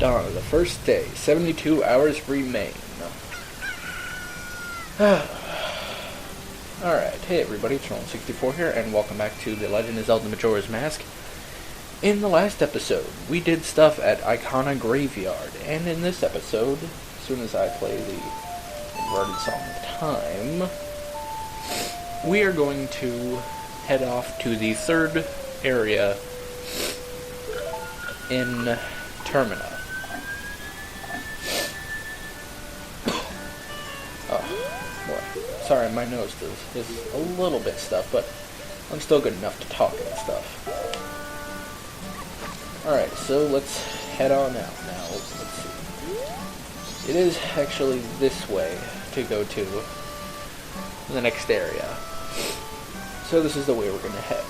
Dawn of the first day. 72 hours remain. Alright, hey everybody, it's Ronald64 here, and welcome back to The Legend of Zelda Majora's Mask. In the last episode, we did stuff at Icona Graveyard, and in this episode, as soon as I play the inverted song of time, we are going to head off to the third area in Termina. Sorry, my nose is a little bit stuffed, but I'm still good enough to talk and stuff. Alright, so let's head on out now. Let's see. It is actually this way to go to the next area. So this is the way we're going to head.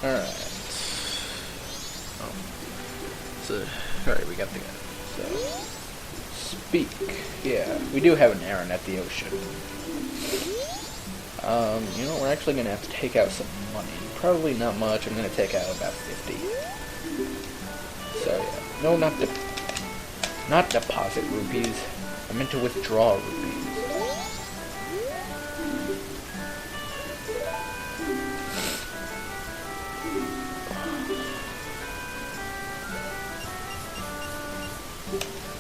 Alright. Alright, we got the guy. So, speak. Yeah, we do have an errand at the ocean. You know, we're actually going to have to take out some money. Probably not much. I'm going to take out about 50. So, yeah. No, not deposit rupees. I meant to withdraw rupees.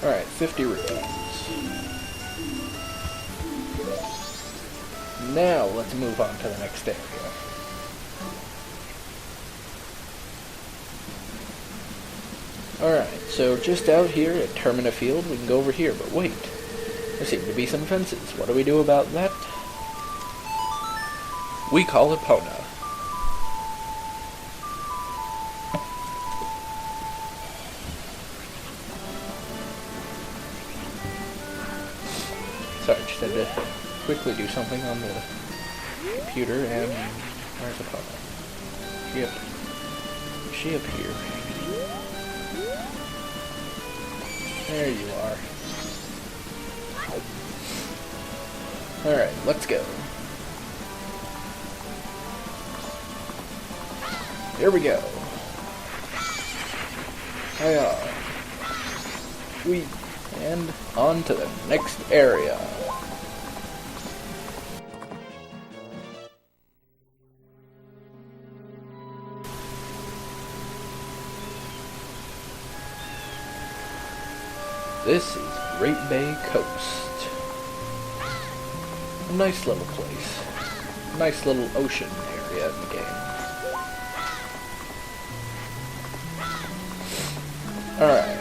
Alright, 50 rupees. Now, let's move on to the next area. Alright, so just out here at Termina Field, we can go over here, but wait. There seem to be some fences. What do we do about that? We call it Pona. Sorry, just had to quickly do something on the computer, and where's the Pona? Is she up here? There you are. Alright, let's go. Here we go. Hiya. Sweet. And on to the next area. This is Great Bay Coast. A nice little place. A nice little ocean area in the game. Alright.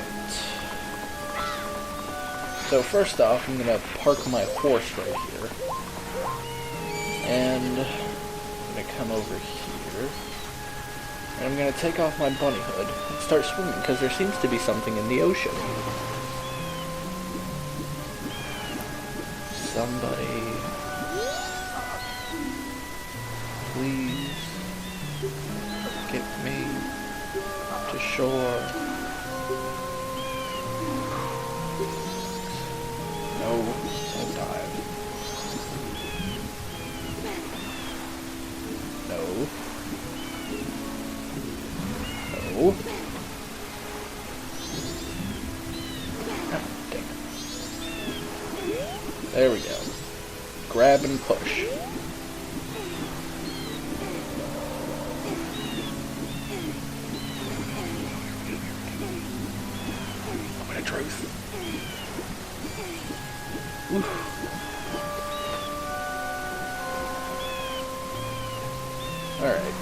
So first off, I'm going to park my horse right here. And I'm going to come over here. And I'm going to take off my bunny hood and start swimming, because there seems to be something in the ocean. Somebody, please get me to shore. No, don't dive. No. No. Ah, dang it. There we go. Grab and push. Moment of truth. Oof. Alright.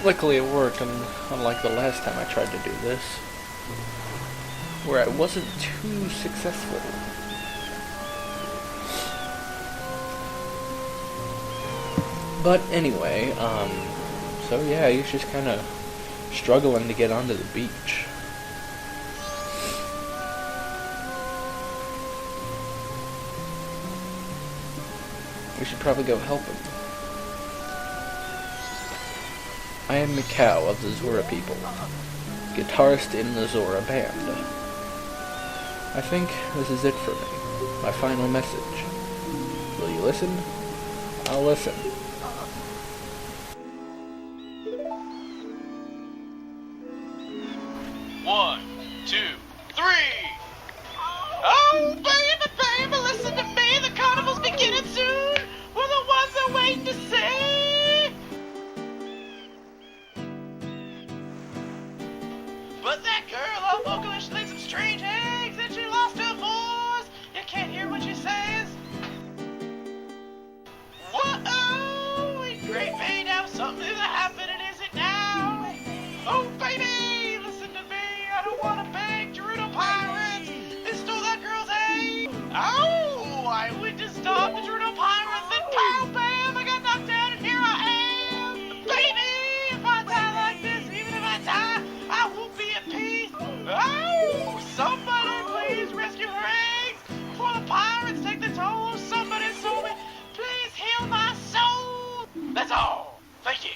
Luckily it worked, unlike the last time I tried to do this, where I wasn't too successful. But anyway, so yeah, he's just kind of struggling to get onto the beach. We should probably go help him. I am Mikau of the Zora people, guitarist in the Zora band. I think this is it for me, my final message. Will you listen? I'll listen. a vocalist, she laid some strange eggs, and she lost her voice. You can't hear what she says. Whoa, great baby, now something is happening, is it now? Oh, baby, listen to me. I don't want to beg Gerudo pirates. They stole that girl's egg. Oh, I went to stop the Gerudo pirates, and pow, bam, I got knocked down, and here I am. Baby, if I die like this, even if I die, I won't be at peace. Oh, somebody please rescue her eggs before the pirates take the toll. Somebody sold me. Please heal my soul. That's all. Thank you.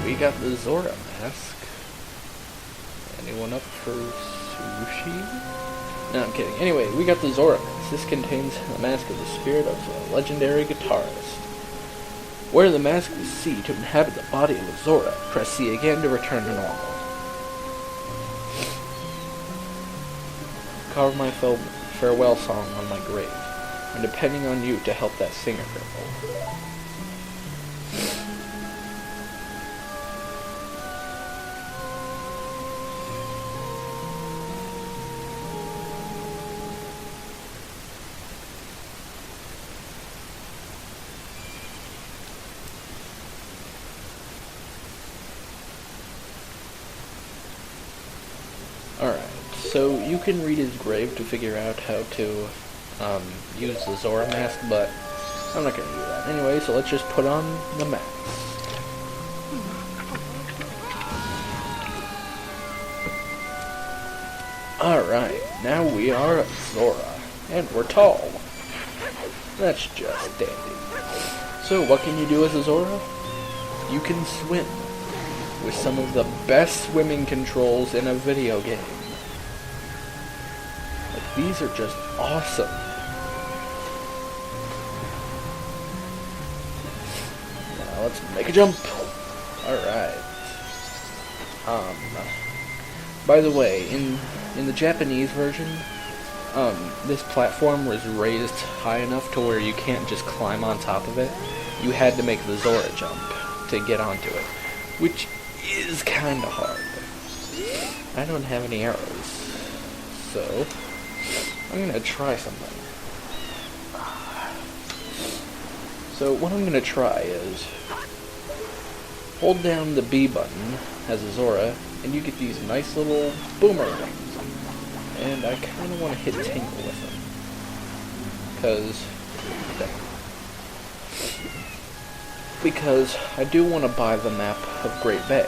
We got the Zora mask. Anyone up for sushi? No, I'm kidding. Anyway, we got the Zora mask. This contains the mask of the spirit of a legendary guitarist. Wear the mask with C to inhabit the body of Zora. Press C again to return to normal. Carve my farewell song on my grave. I'm depending on you to help that singer girl. Alright, so you can read his grave to figure out how to use the Zora mask, but I'm not going to do that. Anyway, so let's just put on the mask. Alright, now we are Zora, and we're tall. That's just dandy. So what can you do as a Zora? You can swim with some of the best swimming controls in a video game. Like, these are just awesome. Now let's make a jump. Alright. By the way, in the Japanese version, this platform was raised high enough to where you can't just climb on top of it. You had to make the Zora jump to get onto it, which is kind of hard. I don't have any arrows, so I'm gonna try something. So what I'm gonna try is hold down the B button as a Zora, and you get these nice little boomerangs. And I kind of want to hit Tingle with them, because I do want to buy the map of Great Bay.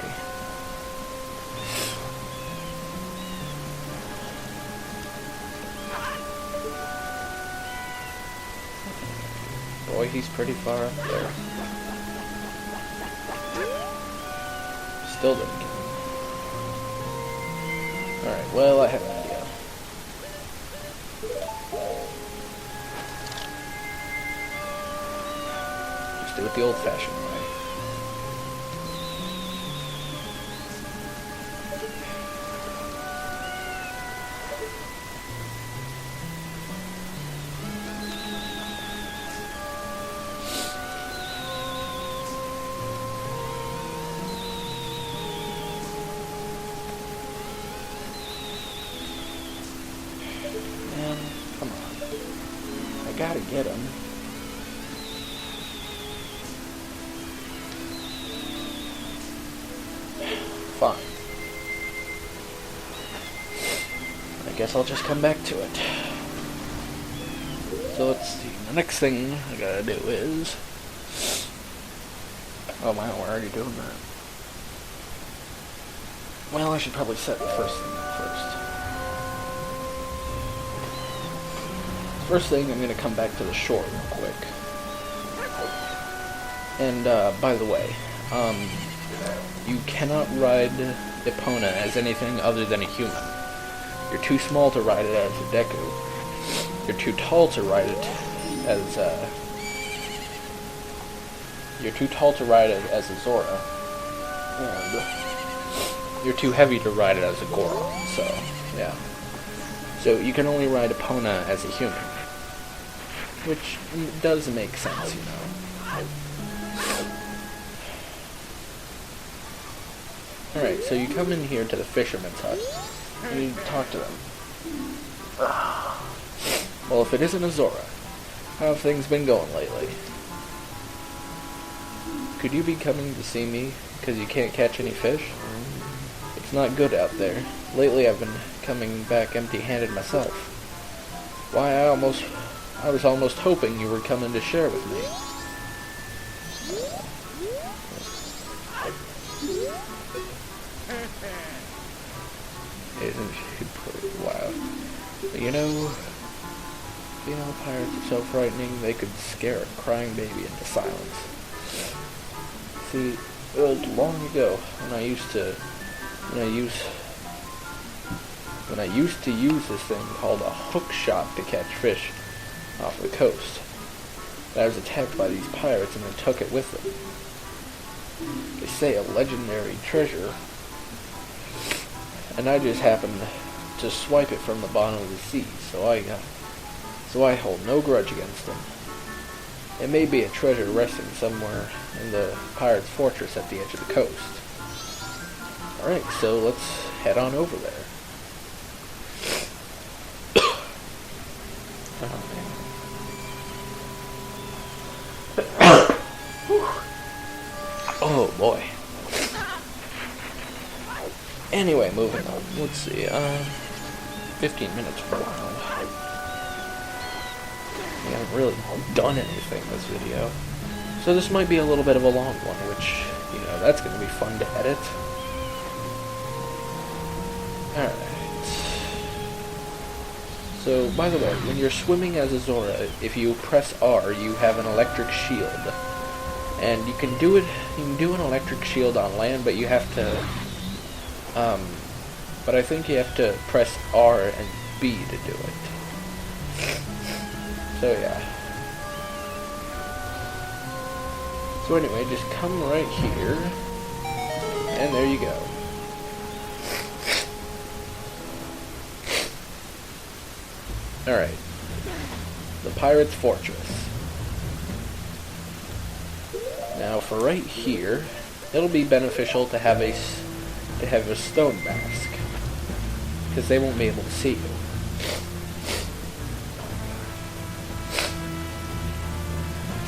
Boy, he's pretty far up there. Still didn't get him. Alright, well, I have an idea. do it the old-fashioned way. Man, come on. I gotta get him. Fine. I guess I'll just come back to it. So let's see. The next thing I gotta do is... Oh wow, we're already doing that. Well, I should probably set the first thing up first. First thing, I'm gonna come back to the shore real quick. And, by the way, you cannot ride Epona as anything other than a human. You're too small to ride it as a Deku. You're too tall to ride it as a Zora. And you're too heavy to ride it as a Goron, so, yeah. So you can only ride Epona as a human. Which does make sense, you know. Alright, so you come in here to the fisherman's hut, and you talk to them. Well, if it isn't a Zora, how have things been going lately? Could you be coming to see me because you can't catch any fish? It's not good out there. Lately I've been coming back empty-handed myself. Why, I was almost hoping you were coming to share with me. Isn't she pretty wild? You know, female pirates are so frightening they could scare a crying baby into silence. See, it was long ago when I used to use this thing called a hook shot to catch fish off the coast. I was attacked by these pirates and they took it with them. They say a legendary treasure, and I just happened to swipe it from the bottom of the sea, so I hold no grudge against them. It may be a treasure resting somewhere in the pirate's fortress at the edge of the coast. Alright, so let's head on over there. Oh boy. Anyway, moving on. Let's see, 15 minutes for a while. We haven't really done anything this video. So this might be a little bit of a long one, which, you know, that's going to be fun to edit. Alright. So, by the way, when you're swimming as a Zora, if you press R, you have an electric shield. And you can do an electric shield on land, but you have to, but I think you have to press R and B to do it. So yeah. So anyway, just come right here, and there you go. Alright. The Pirate's Fortress. Now for right here, it'll be beneficial to have a stone mask, because they won't be able to see you.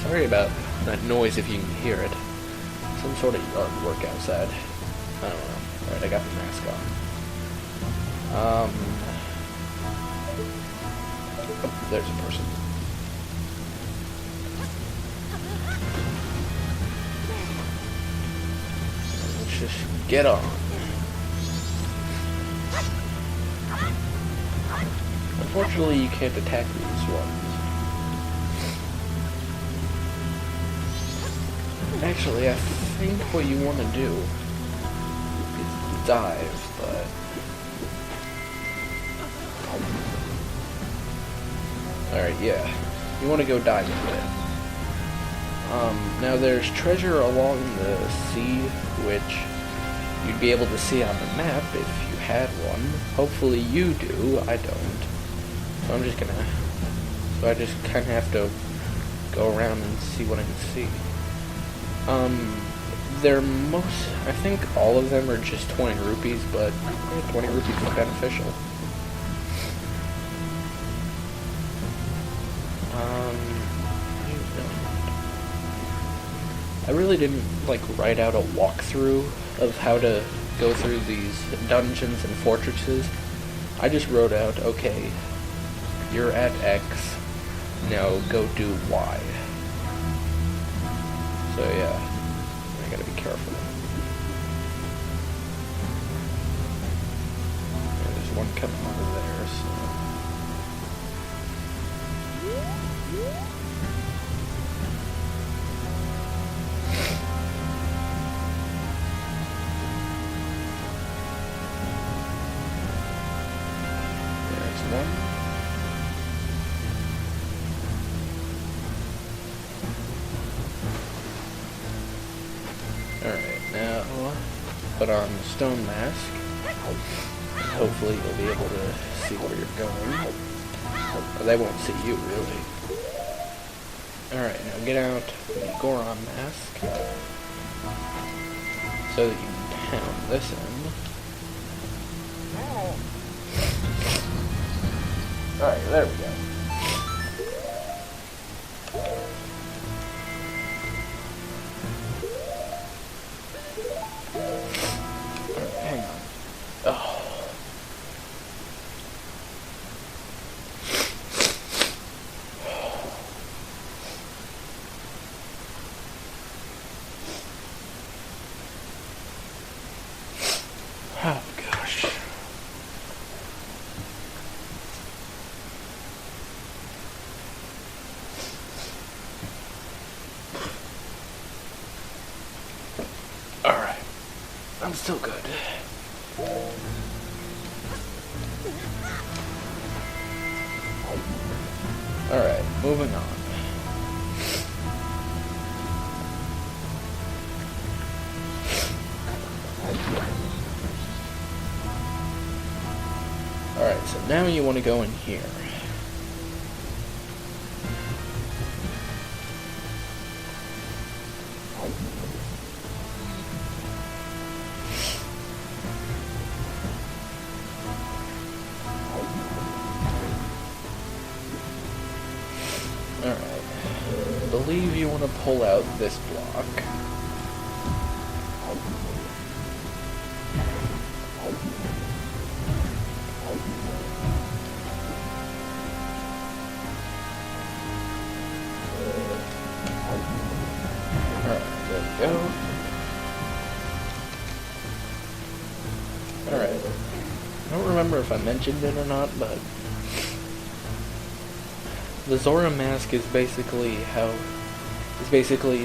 Sorry about that noise if you can hear it. Some sort of yard work outside. I don't know. Alright, I got the mask on. Oh, there's a person. Let's just get on. Unfortunately, you can't attack these ones. Actually, I think what you want to do is dive, but... Alright, yeah. You want to go dive a bit. Now there's treasure along the sea, which you'd be able to see on the map if you had one. Hopefully you do, I don't. So I just kind of have to go around and see what I can see. I think all of them are just 20 rupees, but 20 rupees is beneficial. I really didn't write out a walkthrough of how to go through these dungeons and fortresses. I just wrote out, okay, you're at X, now go do Y. So yeah, I gotta be careful. Yeah, there's one coming over there, so... There's one. Alright, now put on the stone mask. Hopefully you'll be able to see where you're going. But they won't see you, really. Alright, now get out the Goron mask. So that you can pound this in. Alright, there we go. Hang on. Oh. Oh gosh. Alright. I'm still good. Alright, moving on. Alright, so now you want to go in here. Alright, I believe you want to pull out this block. Alright, there we go. Alright, I don't remember if I mentioned it or not, but the Zora mask is basically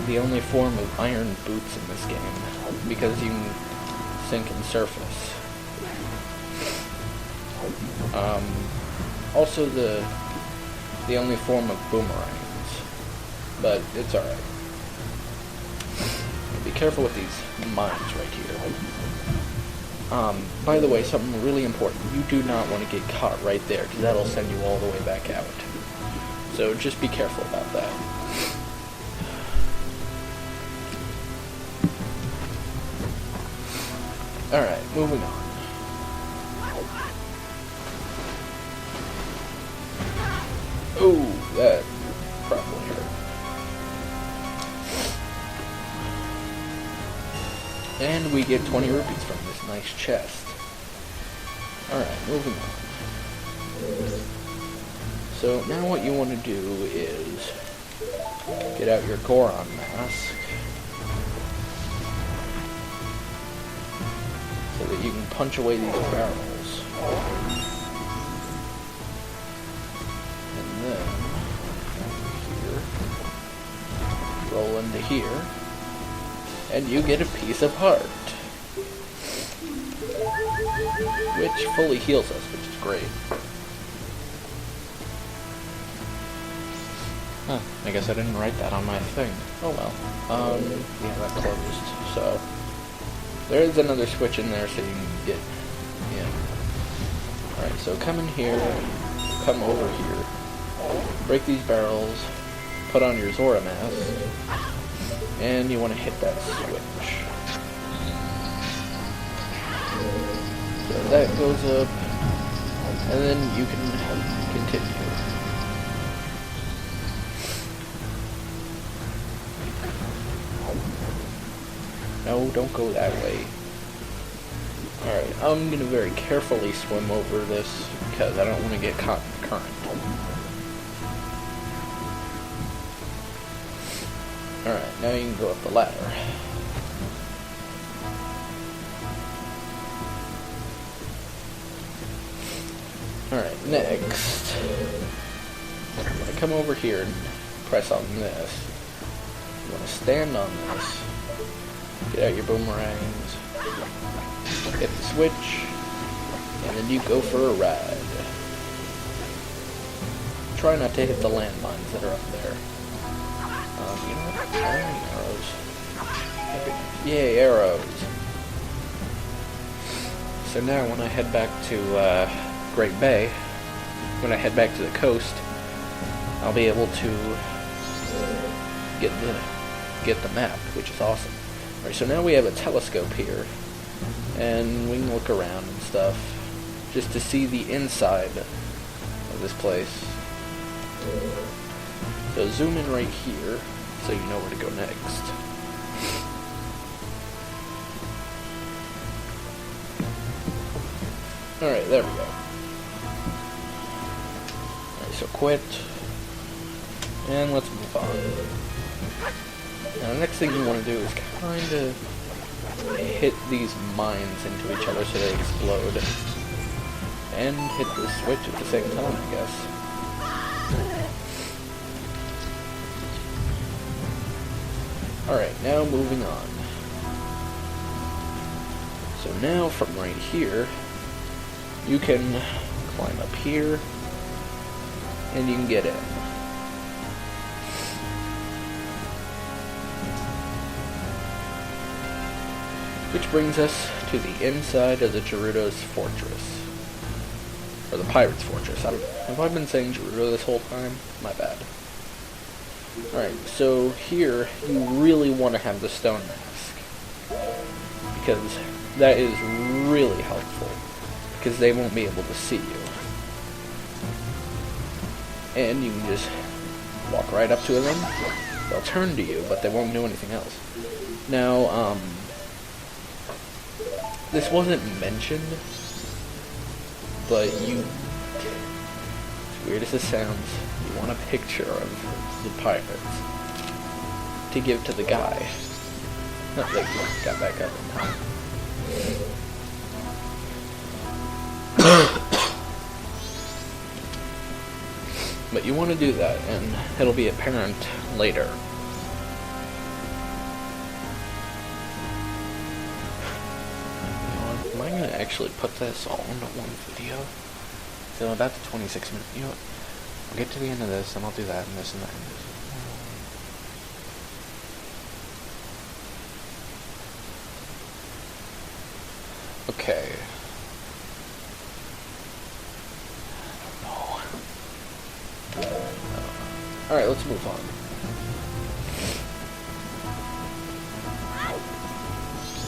the only form of iron boots in this game, because you can sink and surface. Also the only form of boomerangs, but it's alright. Be careful with these mines right here. By the way, something really important, you do not want to get caught right there, because that'll send you all the way back out. So just be careful about that. Alright, moving on. Ooh, that probably hurt. And we get 20 rupees from this nice chest. Alright, moving on. So now what you want to do is get out your Goron mask so that you can punch away these barrels. And then here, roll into here, and you get a piece of heart, which fully heals us, which is great. Huh, I guess I didn't write that on my thing. Oh well. Yeah, that closed, so... There is another switch in there so you can get in. Alright, so come in here, come over here, break these barrels, put on your Zora mask, and you want to hit that switch. So that goes up, and then you can continue. No, don't go that way. Alright, I'm gonna very carefully swim over this because I don't want to get caught in the current. Alright, now you can go up the ladder. Alright, next. I'm gonna come over here and press on this. You wanna stand on this. Get out your boomerangs, hit the switch, and then you go for a ride. Try not to hit the landmines that are up there. You know what? I don't need arrows. Yay, arrows! So now when I head back to Great Bay, when I head back to the coast, I'll be able to get the map, which is awesome. Alright, so now we have a telescope here, and we can look around and stuff, just to see the inside of this place. So zoom in right here, so you know where to go next. Alright, there we go. Alright, so quit, and let's move on. Now the next thing you want to do is kind of hit these mines into each other so they explode. And hit the switch at the same time, I guess. Alright, now moving on. So now from right here, you can climb up here, and you can get in. Which brings us to the inside of the Gerudo's fortress. Or the Pirate's Fortress. Have I been saying Gerudo this whole time? My bad. Alright, so here you really want to have the stone mask. Because that is really helpful. Because they won't be able to see you. And you can just walk right up to them. They'll turn to you, but they won't do anything else. Now, this wasn't mentioned, but as weird as it sounds, you want a picture of the pirates to give to the guy. Not like he got back up in time. But you want to do that, and it'll be apparent later. Am I going to actually put this all into one video? So I'm about to 26 minutes. You know what? I'll get to the end of this, and I'll do that, and this, and that, and this. Okay. I don't know. Alright, let's move on.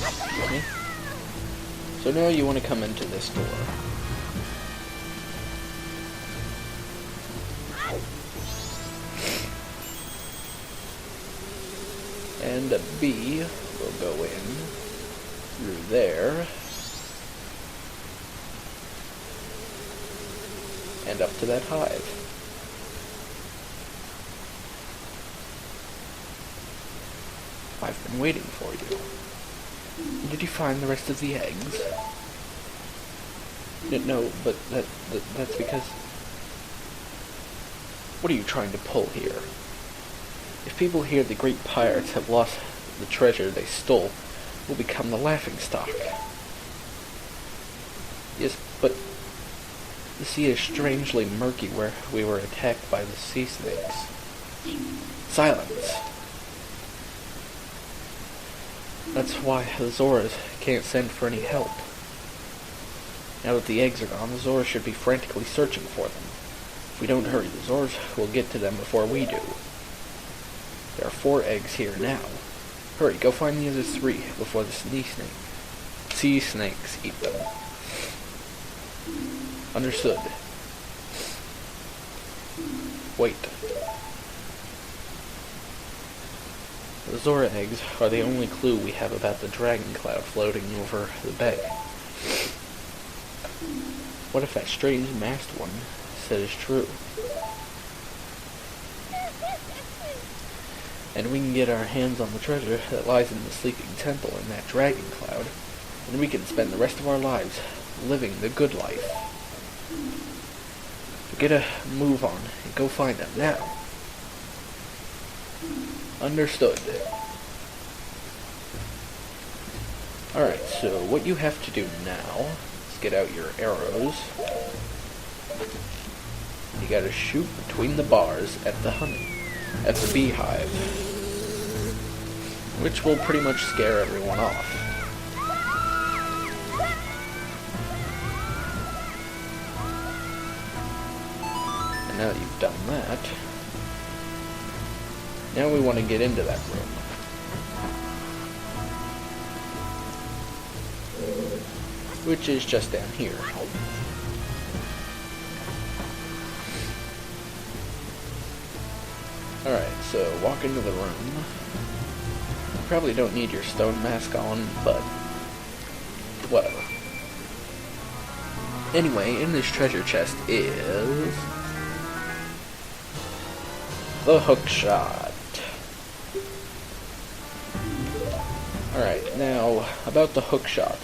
Excuse me. So now you want to come into this door. And a B will go in through there and up to that hive. I've been waiting for you. Did you find the rest of the eggs? No, but that's because... What are you trying to pull here? If people hear the great pirates have lost the treasure they stole, we'll become the laughingstock. Yes, but the sea is strangely murky where we were attacked by the sea snakes. Silence. That's why the Zoras can't send for any help. Now that the eggs are gone, the Zora should be frantically searching for them. If we don't hurry, the Zoras will get to them before we do. There are 4 eggs here now. Hurry, go find the other 3 before the sea snakes eat them. Understood. Wait. The Zora eggs are the only clue we have about the dragon cloud floating over the bay. What if that strange masked one said is true? And we can get our hands on the treasure that lies in the sleeping temple in that dragon cloud, and we can spend the rest of our lives living the good life. So get a move on and go find them now. Understood. Alright, so what you have to do now is get out your arrows. You gotta shoot between the bars at the beehive, which will pretty much scare everyone off. And now that you've done that, now we want to get into that room. Which is just down here. Alright, so walk into the room. You probably don't need your stone mask on, but whatever. Anyway, in this treasure chest is the hook shot. Alright, now about the hook shot.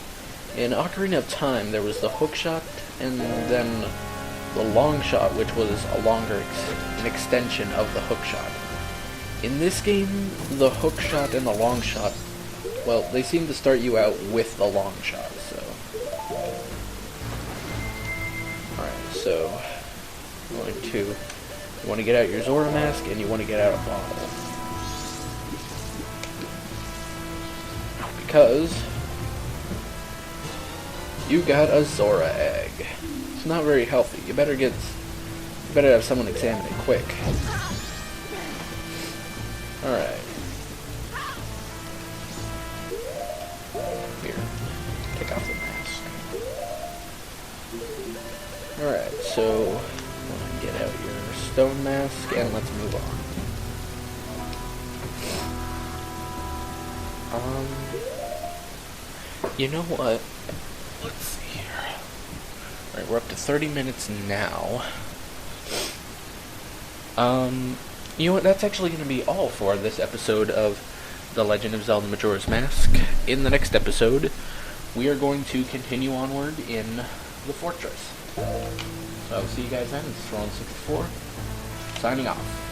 In Ocarina of Time, there was the hook shot, and then the long shot, which was an extension of the hook shot. In this game, the hook shot and the long shot, well, they seem to start you out with the long shot, so. Alright, so, you want to get out your Zora mask, and you want to get out a bottle. Because you got a Zora egg. It's not very healthy. You better have someone examine it quick. Alright. Here. Take off the mask. Alright, so get out your stone mask and let's move on. You know what? Let's see here. Alright, we're up to 30 minutes now. You know what? That's actually going to be all for this episode of The Legend of Zelda Majora's Mask. In the next episode, we are going to continue onward in the fortress. So, see you guys then. It's Roland64, signing off.